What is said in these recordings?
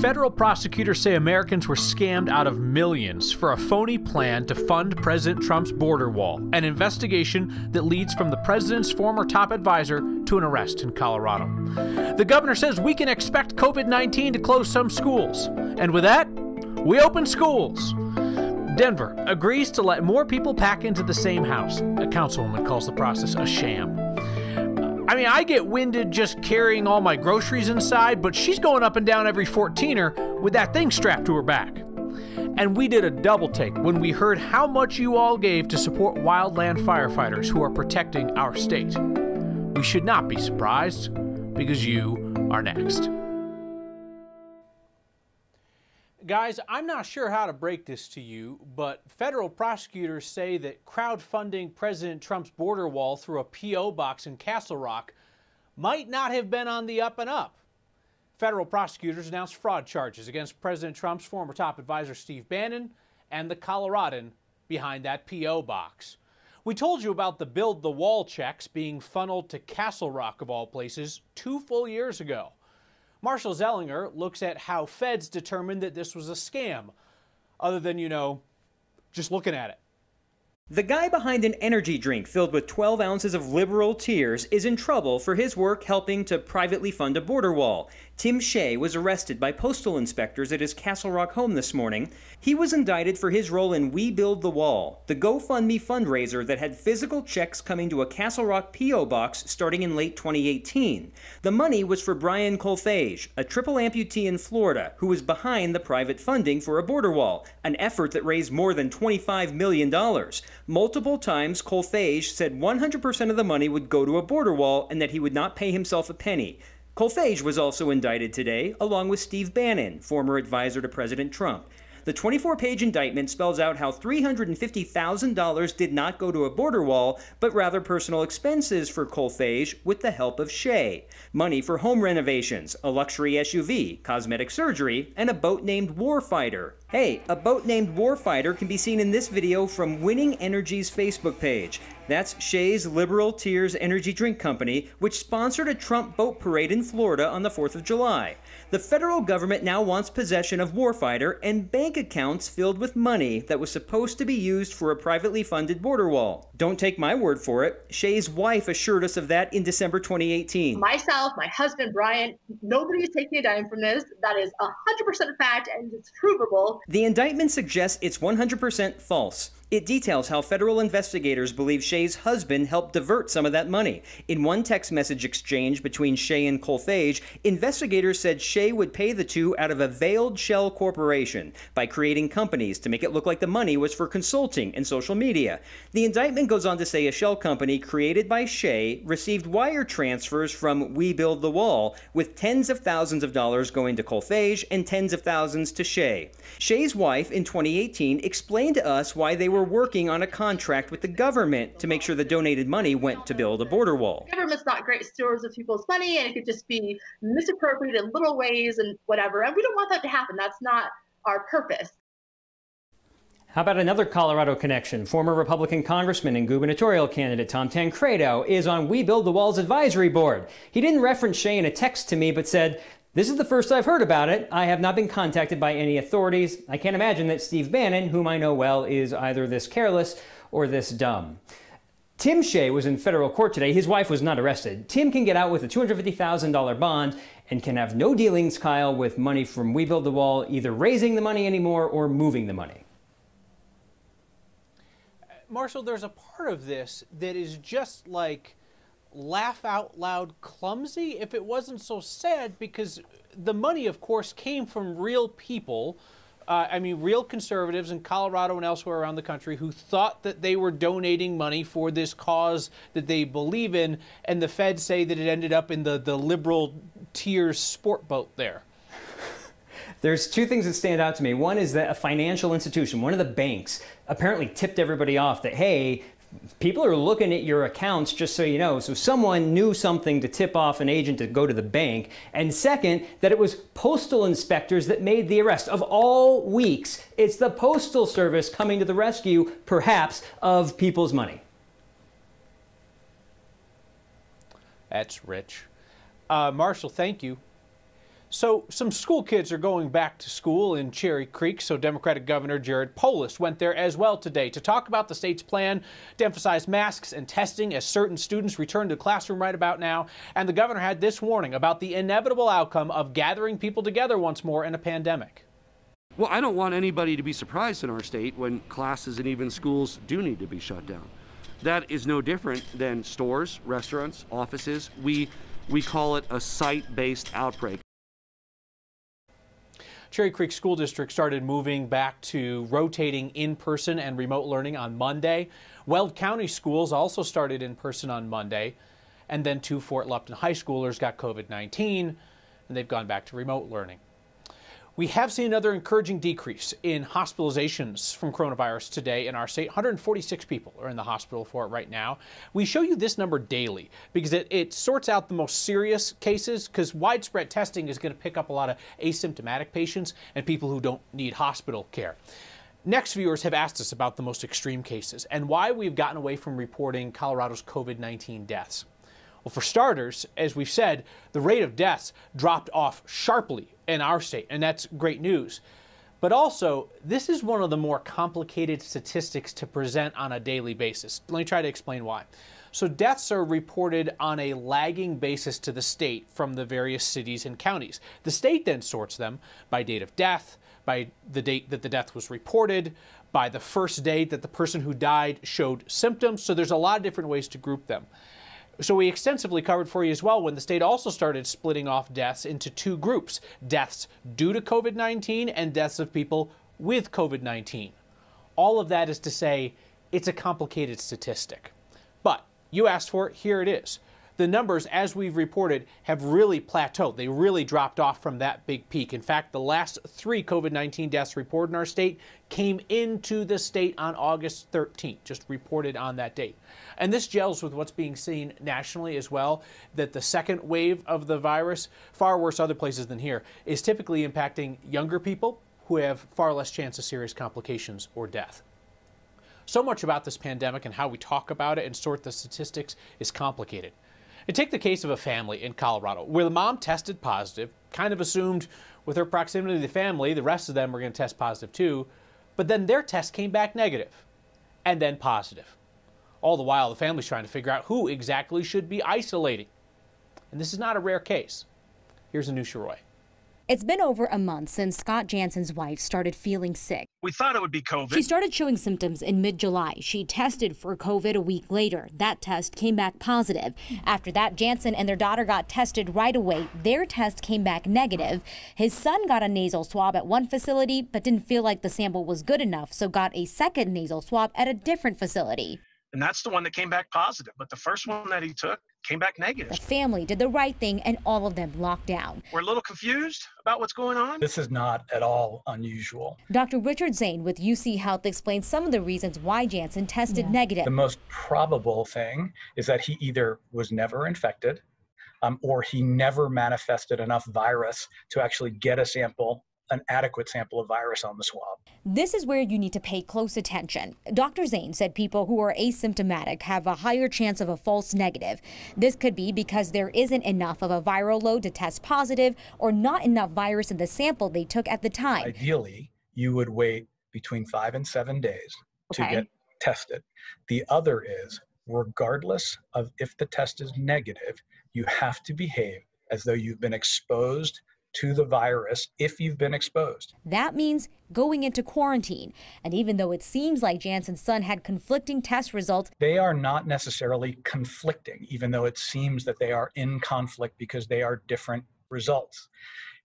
Federal prosecutors say Americans were scammed out of millions for a phony plan to fund President Trump's border wall, an investigation that leads from the president's former top advisor to an arrest in Colorado. The governor says we can expect COVID-19 to close some schools, and with that, we open schools. Denver agrees to let more people pack into the same house. A councilwoman calls the process a sham. I mean, I get winded just carrying all my groceries inside, but she's going up and down every 14er with that thing strapped to her back. And we did a double take when we heard how much you all gave to support wildland firefighters who are protecting our state. We should not be surprised, because you are next. Guys, I'm not sure how to break this to you, but federal prosecutors say that crowdfunding President Trump's border wall through a P.O. box in Castle Rock might not have been on the up and up. Federal prosecutors announced fraud charges against President Trump's former top advisor Steve Bannon and the Coloradan behind that P.O. box. We told you about the Build the Wall checks being funneled to Castle Rock, of all places, 2 full years ago. Marshall Zellinger looks at how feds determined that this was a scam, other than, just looking at it. The guy behind an energy drink filled with 12 ounces of liberal tears is in trouble for his work helping to privately fund a border wall. Tim Shea was arrested by postal inspectors at his Castle Rock home this morning. He was indicted for his role in We Build the Wall, the GoFundMe fundraiser that had physical checks coming to a Castle Rock P.O. box starting in late 2018. The money was for Brian Colfage, a triple amputee in Florida who was behind the private funding for a border wall, an effort that raised more than $25 million. Multiple times, Colfage said 100% of the money would go to a border wall and that he would not pay himself a penny. Colfage was also indicted today, along with Steve Bannon, former advisor to President Trump. The 24-page indictment spells out how $350,000 did not go to a border wall, but rather personal expenses for Colfage with the help of Shea. Money for home renovations, a luxury SUV, cosmetic surgery, and a boat named Warfighter. Hey, a boat named Warfighter can be seen in this video from Winning Energy's Facebook page. That's Shea's Liberal Tears Energy Drink Company, which sponsored a Trump boat parade in Florida on the 4th of July. The federal government now wants possession of Warfighter and bank accounts filled with money that was supposed to be used for a privately funded border wall. Don't take my word for it. Shea's wife assured us of that in December 2018. Myself, my husband, Brian, nobody is taking a dime from this. That is 100% fact and it's provable. The indictment suggests it's 100% false. It details how federal investigators believe Shea's husband helped divert some of that money. In one text message exchange between Shea and Colfage, investigators said Shea would pay the two out of a veiled shell corporation by creating companies to make it look like the money was for consulting and social media. The indictment goes on to say a shell company created by Shea received wire transfers from We Build the Wall, with tens of thousands of dollars going to Colfage and tens of thousands to Shea. Shea's wife in 2018 explained to us why they were working on a contract with the government to make sure the donated money went to build a border wall. The government's not great stewards of people's money, and it could just be misappropriated in little ways and whatever. And we don't want that to happen. That's not our purpose. How about another Colorado connection? Former Republican Congressman and gubernatorial candidate Tom Tancredo is on We Build the Wall's advisory board. He didn't reference Shea in a text to me, but said, "This is the first I've heard about it. I have not been contacted by any authorities. I can't imagine that Steve Bannon, whom I know well, is either this careless or this dumb." Tim Shea was in federal court today. His wife was not arrested. Tim can get out with a $250,000 bond and can have no dealings, Kyle, with money from We Build the Wall, either raising the money anymore or moving the money. Marshall, there's a part of this that is just like laugh out loud clumsy if it wasn't so sad, because the money, of course, came from real people. Real conservatives in Colorado and elsewhere around the country who thought that they were donating money for this cause that they believe in, and the feds say that it ended up in the liberal tears sport boat there. There's two things that stand out to me. One is that a financial institution, one of the banks, apparently tipped everybody off that, hey, people are looking at your accounts, just so you know. So someone knew something to tip off an agent to go to the bank. And second, that it was postal inspectors that made the arrest. Of all weeks, it's the Postal Service coming to the rescue, perhaps, of people's money. That's rich. Marshall, thank you. So some school kids are going back to school in Cherry Creek, so Democratic Governor Jared Polis went there as well today to talk about the state's plan to emphasize masks and testing as certain students return to the classroom right about now. And the governor had this warning about the inevitable outcome of gathering people together once more in a pandemic. Well, I don't want anybody to be surprised in our state when classes and even schools do need to be shut down. That is no different than stores, restaurants, offices. We call it a site-based outbreak. Cherry Creek School District started moving back to rotating in-person and remote learning on Monday. Weld County schools also started in person on Monday. And then 2 Fort Lupton high schoolers got COVID-19, and they've gone back to remote learning. We have seen another encouraging decrease in hospitalizations from coronavirus today in our state. 146 people are in the hospital for it right now. We show you this number daily because it sorts out the most serious cases, because widespread testing is going to pick up a lot of asymptomatic patients and people who don't need hospital care. Next, viewers have asked us about the most extreme cases and why we've gotten away from reporting Colorado's COVID-19 deaths. Well, for starters, as we've said, the rate of deaths dropped off sharply in our state, and that's great news. But also, this is one of the more complicated statistics to present on a daily basis. Let me try to explain why. So deaths are reported on a lagging basis to the state from the various cities and counties. The state then sorts them by date of death, by the date that the death was reported, by the first day that the person who died showed symptoms. So there's a lot of different ways to group them. So we extensively covered for you as well when the state also started splitting off deaths into 2 groups, deaths due to COVID-19 and deaths of people with COVID-19. All of that is to say it's a complicated statistic. But you asked for it, here it is. The numbers, as we've reported, have really plateaued. They really dropped off from that big peak. In fact, the last 3 COVID-19 deaths reported in our state came into the state on August 13th, just reported on that date. And this gels with what's being seen nationally as well, that the second wave of the virus, far worse other places than here, is typically impacting younger people who have far less chance of serious complications or death. So much about this pandemic and how we talk about it and sort the statistics is complicated. And take the case of a family in Colorado where the mom tested positive, kind of assumed with her proximity to the family, the rest of them were going to test positive too, but then their test came back negative and then positive. All the while, the family's trying to figure out who exactly should be isolating. And this is not a rare case. Here's Anusha Roy. It's been over a month since Scott Jansen's wife started feeling sick. We thought it would be COVID. She started showing symptoms in mid-July. She tested for COVID a week later. That test came back positive. After that, Jansen and their daughter got tested right away. Their test came back negative. His son got a nasal swab at one facility, but didn't feel like the sample was good enough, so got a second nasal swab at a different facility. And that's the one that came back positive. But the first one that he took came back negative. The family did the right thing and all of them locked down. We're a little confused about what's going on. This is not at all unusual. Dr. Richard Zane with UC Health explains some of the reasons why Jansen tested negative. The most probable thing is that he either was never infected or he never manifested enough virus to actually get a sample, an adequate sample of virus on the swab. This is where you need to pay close attention. Dr. Zane said people who are asymptomatic have a higher chance of a false negative. This could be because there isn't enough of a viral load to test positive or not enough virus in the sample they took at the time. Ideally, you would wait between 5 and 7 days to get tested. The other is, regardless of if the test is negative, you have to behave as though you've been exposed to the virus if you've been exposed. That means going into quarantine. And even though it seems like Jansen's son had conflicting test results, they are not necessarily conflicting, even though it seems that they are in conflict because they are different results.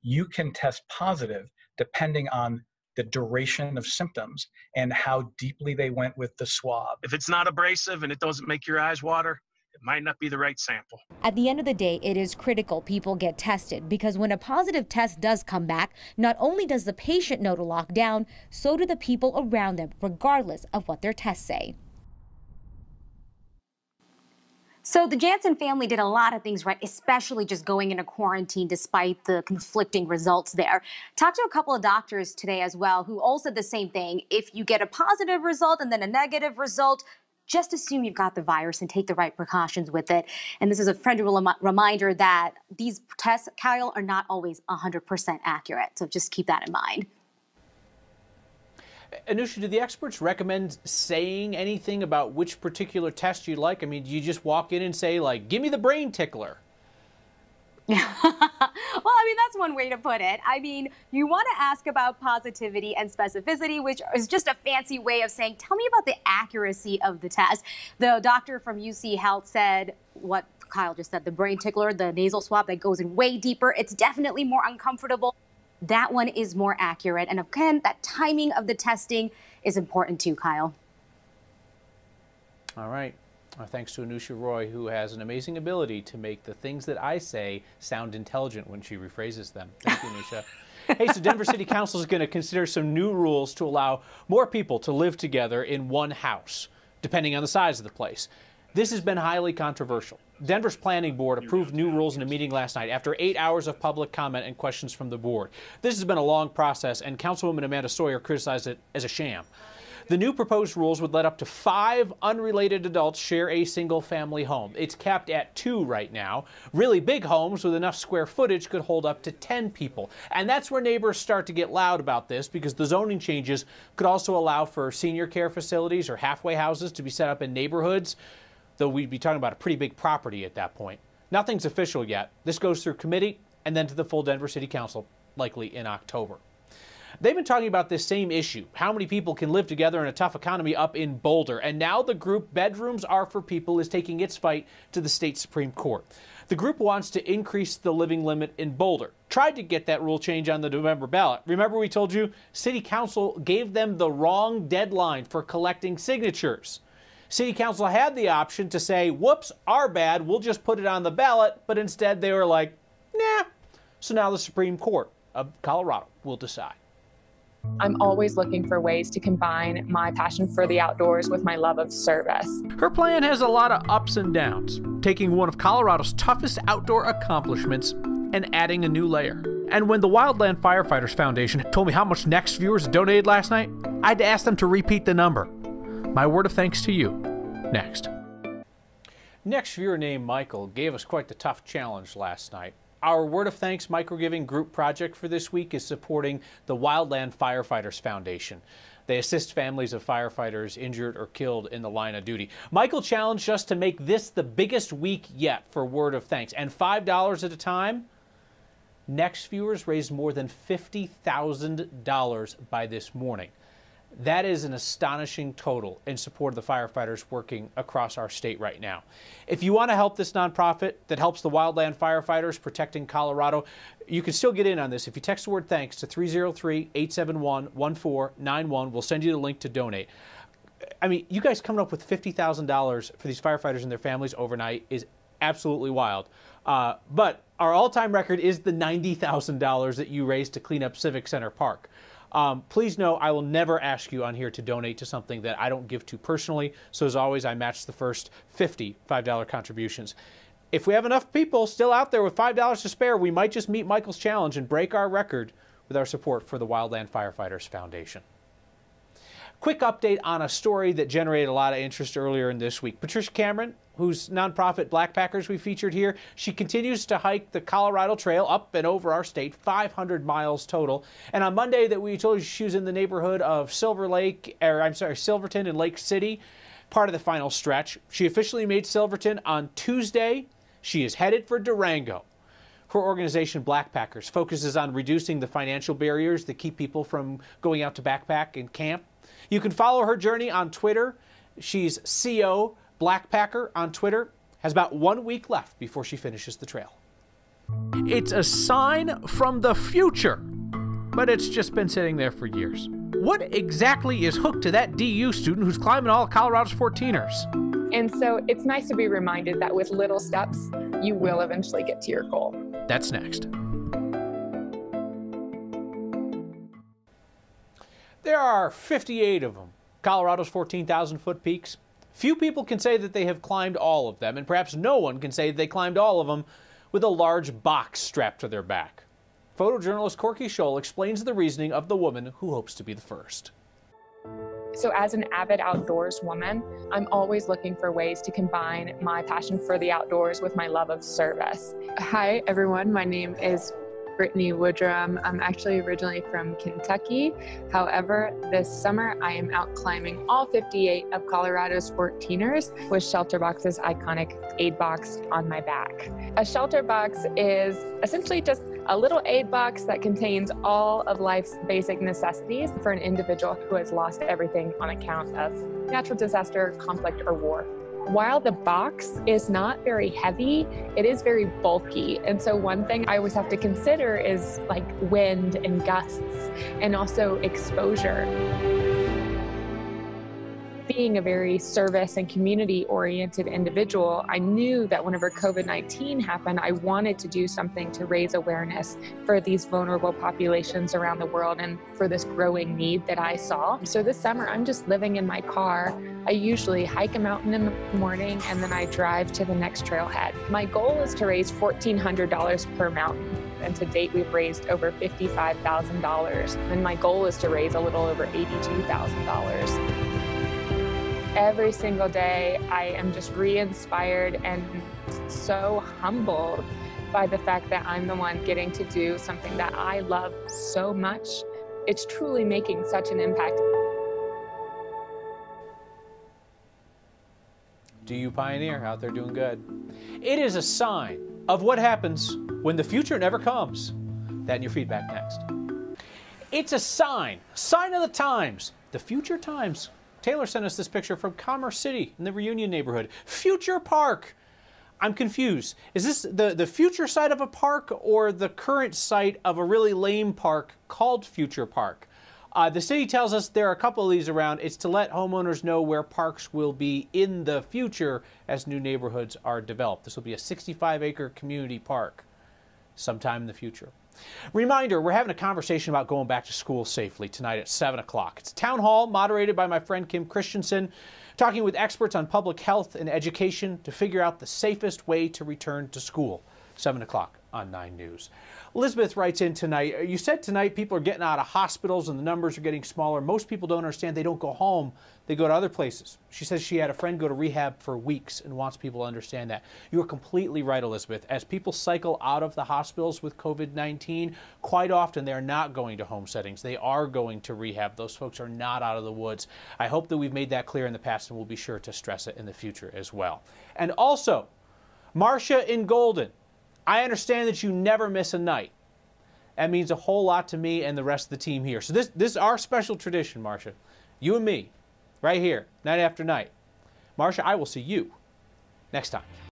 You can test positive depending on the duration of symptoms and how deeply they went with the swab. If it's not abrasive and it doesn't make your eyes water, it might not be the right sample. At the end of the day, it is critical people get tested because when a positive test does come back, not only does the patient know to lock down, so do the people around them, regardless of what their tests say. So the Jansen family did a lot of things right, especially just going into quarantine despite the conflicting results there. Talked to a couple of doctors today as well who all said the same thing. If you get a positive result and then a negative result, just assume you've got the virus and take the right precautions with it. And this is a friendly reminder that these tests, Kyle, are not always 100% accurate. So just keep that in mind. Anusha, do the experts recommend saying anything about which particular test you like? I mean, do you just walk in and say, like, give me the brain tickler? Well, I mean, that's one way to put it. I mean, you want to ask about positivity and specificity, which is just a fancy way of saying, tell me about the accuracy of the test. The doctor from UC Health said what Kyle just said, the brain tickler, the nasal swab that goes in way deeper. It's definitely more uncomfortable. That one is more accurate. And again, that timing of the testing is important too, Kyle. All right. Thanks to Anusha Roy, who has an amazing ability to make the things that I say sound intelligent when she rephrases them. Thank you, Anusha. Hey, so Denver City Council is going to consider some new rules to allow more people to live together in one house, depending on the size of the place. This has been highly controversial. Denver's planning board approved new rules in a meeting last night after 8 hours of public comment and questions from the board. This has been a long process, and Councilwoman Amanda Sawyer criticized it as a sham. The new proposed rules would let up to 5 unrelated adults share a single-family home. It's capped at 2 right now. Really big homes with enough square footage could hold up to 10 people. And that's where neighbors start to get loud about this, because the zoning changes could also allow for senior care facilities or halfway houses to be set up in neighborhoods, though we'd be talking about a pretty big property at that point. Nothing's official yet. This goes through committee and then to the full Denver City Council, likely in October. They've been talking about this same issue, how many people can live together in a tough economy up in Boulder. And now the group Bedrooms Are for People is taking its fight to the state Supreme Court. The group wants to increase the living limit in Boulder. Tried to get that rule change on the November ballot. Remember we told you City Council gave them the wrong deadline for collecting signatures. City Council had the option to say, whoops, our bad, we'll just put it on the ballot. But instead they were like, nah. So now the Supreme Court of Colorado will decide. I'm always looking for ways to combine my passion for the outdoors with my love of service. Her plan has a lot of ups and downs, taking one of Colorado's toughest outdoor accomplishments and adding a new layer. And when the Wildland Firefighters Foundation told me how much Next viewers donated last night, I had to ask them to repeat the number. My word of thanks to you. Next. Next viewer named Michael gave us quite the tough challenge last night. Our Word of Thanks microgiving group project for this week is supporting the Wildland Firefighters Foundation. They assist families of firefighters injured or killed in the line of duty. Michael challenged us to make this the biggest week yet for Word of Thanks. And $5 at a time, Next viewers raised more than $50,000 by this morning. That is an astonishing total in support of the firefighters working across our state right now. If you want to help this nonprofit that helps the wildland firefighters protecting Colorado, you can still get in on this. If you text the word thanks to 303-871-1491, we'll send you the link to donate. I mean, you guys coming up with $50,000 for these firefighters and their families overnight is absolutely wild. But our all-time record is the $90,000 that you raised to clean up Civic Center Park. Please know I will never ask you on here to donate to something that I don't give to personally. So as always, I match the first 50 $5 contributions. If we have enough people still out there with $5 to spare, we might just meet Michael's challenge and break our record with our support for the Wildland Firefighters Foundation. Quick update on a story that generated a lot of interest earlier in this week. Patricia Cameron, whose nonprofit Blackpackers we featured here, she continues to hike the Colorado Trail up and over our state, 500 miles total. And on Monday that we told you she was in the neighborhood of Silverton and Lake City, part of the final stretch. She officially made Silverton on Tuesday. She is headed for Durango. Her organization, Blackpackers, focuses on reducing the financial barriers that keep people from going out to backpack and camp. You can follow her journey on Twitter. She's CO Blackpacker on Twitter. Has about 1 week left before she finishes the trail. It's a sign from the future, but it's just been sitting there for years. What exactly is hooked to that DU student who's climbing all of Colorado's 14ers? And so it's nice to be reminded that with little steps, you will eventually get to your goal. That's next. There are 58 of them, Colorado's 14,000-foot peaks. Few people can say that they have climbed all of them, and perhaps no one can say they climbed all of them with a large box strapped to their back. Photojournalist Corky Scholl explains the reasoning of the woman who hopes to be the first. So as an avid outdoors woman, I'm always looking for ways to combine my passion for the outdoors with my love of service. Hi, everyone. My name is Brittany Woodrum. I'm actually originally from Kentucky. However, this summer I am out climbing all 58 of Colorado's 14ers with Shelterbox's iconic aid box on my back. A shelter box is essentially just a little aid box that contains all of life's basic necessities for an individual who has lost everything on account of natural disaster, conflict, or war. While the box is not very heavy, it is very bulky. And so one thing I always have to consider is like wind and gusts and also exposure. Being a very service and community-oriented individual, I knew that whenever COVID-19 happened, I wanted to do something to raise awareness for these vulnerable populations around the world and for this growing need that I saw. So this summer, I'm just living in my car. I usually hike a mountain in the morning and then I drive to the next trailhead. My goal is to raise $1,400 per mountain. And to date, we've raised over $55,000. And my goal is to raise a little over $82,000. Every single day, I am just re-inspired and so humbled by the fact that I'm the one getting to do something that I love so much. It's truly making such an impact. Do you pioneer out there doing good? It is a sign of what happens when the future never comes. That and your feedback next. It's a sign of the times, the future times. Taylor sent us this picture from Commerce City in the Reunion neighborhood. Future Park. I'm confused. Is this the future site of a park or the current site of a really lame park called Future Park? The city tells us there are a couple of these around. It's to let homeowners know where parks will be in the future as new neighborhoods are developed. This will be a 65-acre community park sometime in the future. Reminder, we're having a conversation about going back to school safely tonight at 7 o'clock. It's a town hall moderated by my friend Kim Christensen, talking with experts on public health and education to figure out the safest way to return to school. 7 o'clock on 9 News. Elizabeth writes in tonight, you said tonight people are getting out of hospitals and the numbers are getting smaller. Most people don't understand they don't go home, they go to other places. She says she had a friend go to rehab for weeks and wants people to understand that. You are completely right, Elizabeth. As people cycle out of the hospitals with COVID-19, quite often they're not going to home settings. They are going to rehab. Those folks are not out of the woods. I hope that we've made that clear in the past and we'll be sure to stress it in the future as well. And also, Marcia in Golden. I understand that you never miss a night. That means a whole lot to me and the rest of the team here. So this is our special tradition, Marcia. You and me, right here, night after night. Marcia, I will see you next time.